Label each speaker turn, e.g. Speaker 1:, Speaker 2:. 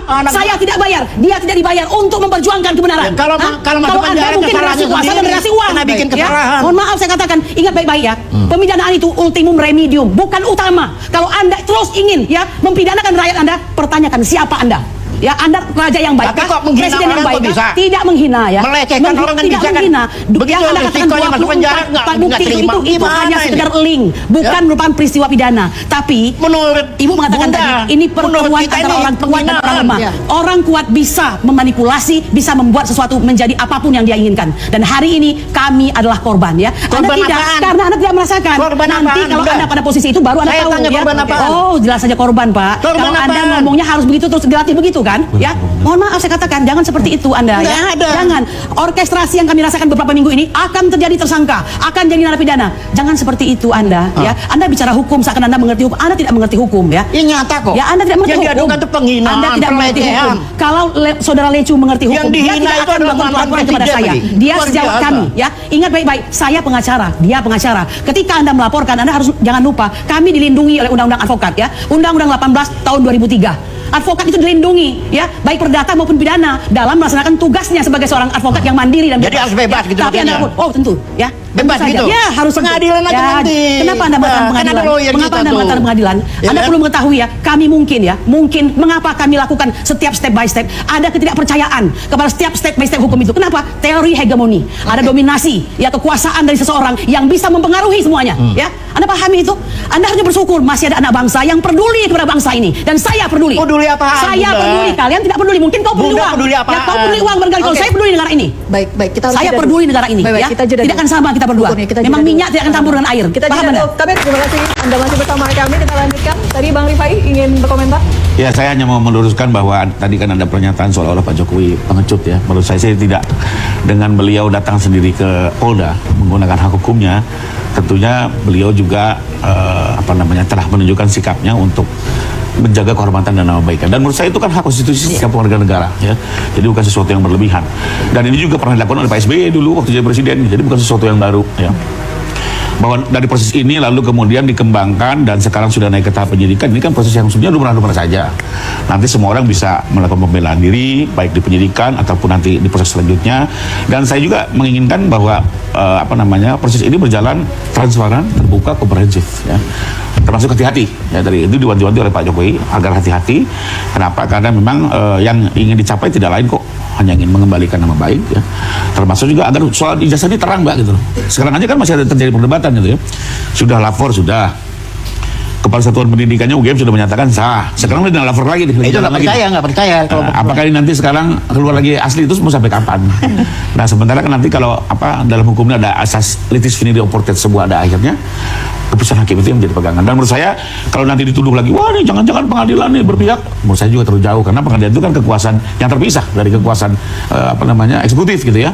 Speaker 1: Paham? Saya tidak bayar, dia tidak dibayar untuk memperjuangkan kebenaran.
Speaker 2: Ya, kalau masuk
Speaker 1: Anda
Speaker 2: penjara
Speaker 1: mungkin dikasih kuasa dan dikasih uang,
Speaker 2: kena bikin
Speaker 1: ya?
Speaker 2: kesalahan.
Speaker 1: Mohon maaf saya katakan, ingat baik-baik ya. Pemidanaan itu ultimum remedium, bukan utama. Kalau Anda terus ingin ya mempidanakan rakyat Anda, pertanyakan siapa Anda. Ya, Anda raja yang baik,
Speaker 2: tapi kok menghina
Speaker 1: presiden yang
Speaker 2: orang
Speaker 1: baik,
Speaker 2: kok bisa?
Speaker 1: tidak menghina ya.
Speaker 2: Melecehkan orang kan
Speaker 1: tidak
Speaker 2: bisa kan?
Speaker 1: menghina.
Speaker 2: Begitu
Speaker 1: Yang Anda katakan
Speaker 2: risikonya masuk penjara,
Speaker 1: 24
Speaker 2: nggak
Speaker 1: bukti
Speaker 2: terima.
Speaker 1: itu
Speaker 2: Gimana
Speaker 1: hanya
Speaker 2: ini?
Speaker 1: sekedar link, bukan merupakan peristiwa pidana. Tapi
Speaker 2: Menurut
Speaker 1: Ibu mengatakan
Speaker 2: Bunda,
Speaker 1: tadi ini pertemuan
Speaker 2: menurut kita
Speaker 1: antara
Speaker 2: ini
Speaker 1: orang kuat dan orang
Speaker 2: penghinaan.
Speaker 1: lemah.
Speaker 2: Ya.
Speaker 1: Orang kuat bisa memanipulasi, bisa membuat sesuatu menjadi apapun yang dia inginkan. Dan hari ini kami adalah korban ya.
Speaker 2: Korban
Speaker 1: Anda tidak,
Speaker 2: apaan?
Speaker 1: karena Anda tidak merasakan.
Speaker 2: Korban
Speaker 1: Nanti
Speaker 2: apaan,
Speaker 1: kalau
Speaker 2: Bunda?
Speaker 1: Anda pada posisi itu baru Anda
Speaker 2: Saya
Speaker 1: tahu
Speaker 2: tanya
Speaker 1: ya.
Speaker 2: korban apaan?
Speaker 1: Oh, jelas saja korban, Pak.
Speaker 2: Korban
Speaker 1: Kalau Anda
Speaker 2: apaan?
Speaker 1: ngomongnya harus begitu terus gratis begitu kan? Ya. Mohon maaf saya katakan jangan seperti itu Anda
Speaker 2: Nggak
Speaker 1: ya.
Speaker 2: ada.
Speaker 1: Jangan. Orkestrasi yang kami rasakan beberapa minggu ini akan terjadi tersangka, akan jadi narapidana. Jangan seperti itu Anda ya. Anda bicara hukum seakan Anda mengerti hukum. Anda tidak mengerti hukum ya.
Speaker 2: Ini nyata kok.
Speaker 1: Ya, Anda tidak mengerti
Speaker 2: Yang
Speaker 1: hukum.
Speaker 2: diadukan itu penghinaan,
Speaker 1: Anda tidak mengerti
Speaker 2: pelecehan.
Speaker 1: hukum. Kalau Saudara Lecu mengerti hukum,
Speaker 2: Yang
Speaker 1: dia
Speaker 2: dihina
Speaker 1: tidak
Speaker 2: itu
Speaker 1: akan
Speaker 2: adalah
Speaker 1: melakukan
Speaker 2: mantan
Speaker 1: pelaporan kepada
Speaker 2: presiden
Speaker 1: saya.
Speaker 2: lagi.
Speaker 1: Dia
Speaker 2: Luar
Speaker 1: sejawat
Speaker 2: biasa.
Speaker 1: kami, ya. Ingat baik-baik, saya pengacara, dia pengacara. Ketika Anda melaporkan, Anda harus jangan lupa, kami dilindungi oleh Undang-Undang Advokat, ya. Undang-Undang 18 tahun 2003. Advokat itu dilindungi, ya, baik perdata maupun pidana dalam melaksanakan tugasnya sebagai seorang advokat yang mandiri dan
Speaker 2: Jadi harus bebas gitu
Speaker 1: Tapi Anda
Speaker 2: makanya.
Speaker 1: pun, oh tentu, ya.
Speaker 2: Bebas
Speaker 1: Tentu saja.
Speaker 2: gitu?
Speaker 1: Ya, harus tentu.
Speaker 2: Pengadilan aja
Speaker 1: Ya,
Speaker 2: nanti.
Speaker 1: Kenapa Anda mengatakan
Speaker 2: Nah,
Speaker 1: pengadilan?
Speaker 2: kenapa lawyer
Speaker 1: Mengapa
Speaker 2: kita
Speaker 1: Anda
Speaker 2: tuh?
Speaker 1: mengatakan pengadilan?
Speaker 2: Ya
Speaker 1: Anda
Speaker 2: kan?
Speaker 1: perlu mengetahui ya, kami mungkin ya, mungkin mengapa kami lakukan setiap step by step, ada ketidakpercayaan kepada setiap step by step hukum itu. Kenapa? Teori hegemoni, ada dominasi, ya kekuasaan dari seseorang yang bisa mempengaruhi semuanya, ya. Anda pahami itu? Anda harusnya bersyukur masih ada anak bangsa yang peduli kepada bangsa ini, dan saya peduli.
Speaker 2: Peduli apaan,
Speaker 1: Saya
Speaker 2: Bunda?
Speaker 1: peduli, kalian tidak peduli. Mungkin kau peduli
Speaker 2: Bunda
Speaker 1: uang.
Speaker 2: peduli
Speaker 1: Ya,
Speaker 2: apaan?
Speaker 1: kau peduli uang barangkali. Kalau
Speaker 3: Oke.
Speaker 1: saya peduli negara ini.
Speaker 3: Baik, kita harus
Speaker 1: Saya
Speaker 3: jeda
Speaker 1: peduli
Speaker 3: dulu.
Speaker 1: negara ini,
Speaker 3: Baik,
Speaker 1: ya.
Speaker 3: kita jeda
Speaker 1: Tidak
Speaker 3: dulu.
Speaker 1: akan sama kita berdua.
Speaker 3: Betul, kita jeda
Speaker 1: Memang
Speaker 3: dulu.
Speaker 1: minyak tidak akan campur dengan air.
Speaker 3: Kita
Speaker 1: Paham
Speaker 3: jeda
Speaker 1: Anda?
Speaker 3: dulu. Kabir, terima kasih Anda masih bersama kami. Kita lanjutkan. Tadi Bang Rifai ingin berkomentar.
Speaker 4: Ya, saya hanya mau meluruskan bahwa tadi kan ada pernyataan seolah-olah Pak Jokowi pengecut ya. Menurut saya tidak. Dengan beliau datang sendiri ke Polda menggunakan hak hukumnya, tentunya beliau juga telah menunjukkan sikapnya untuk menjaga kehormatan dan nama baiknya. Dan menurut saya itu kan hak konstitusi setiap warga negara ya. Jadi bukan sesuatu yang berlebihan. Dan ini juga pernah dilakukan oleh Pak SBY dulu waktu jadi presiden. Jadi bukan sesuatu yang baru ya. Bahwa dari proses ini lalu kemudian dikembangkan dan sekarang sudah naik ke tahap penyidikan. Ini kan proses yang sebenarnya lumrah-lumrah saja. Nanti semua orang bisa melakukan pembelaan diri baik di penyidikan ataupun nanti di proses selanjutnya. Dan saya juga menginginkan bahwa proses ini berjalan transparan, terbuka, komprehensif ya. Termasuk hati-hati ya, dari itu diwanti-wanti oleh Pak Jokowi agar hati-hati. Kenapa? Karena memang yang ingin dicapai tidak lain kok, hanya ingin mengembalikan nama baik ya. Termasuk juga agar soal ijazah ini terang Mbak gitu loh. Sekarang aja kan masih ada terjadi perdebatan gitu ya. Sudah lapor sudah. Kepala Satuan Pendidikannya UGM sudah menyatakan sah. Sekarang udah lapor lagi nih.
Speaker 2: Itu nggak percaya kalau
Speaker 4: Apakah ini nanti sekarang keluar lagi asli itu mau sampai kapan? Nah sementara kan nanti kalau dalam hukumnya ada asas litis finidi oportet sebuah ada akhirnya, keputusan hakim itu yang menjadi pegangan. Dan menurut saya kalau nanti dituduh lagi, wah ini jangan-jangan pengadilan nih berpihak, menurut saya juga terlalu jauh karena pengadilan itu kan kekuasaan yang terpisah dari kekuasaan eksekutif gitu ya.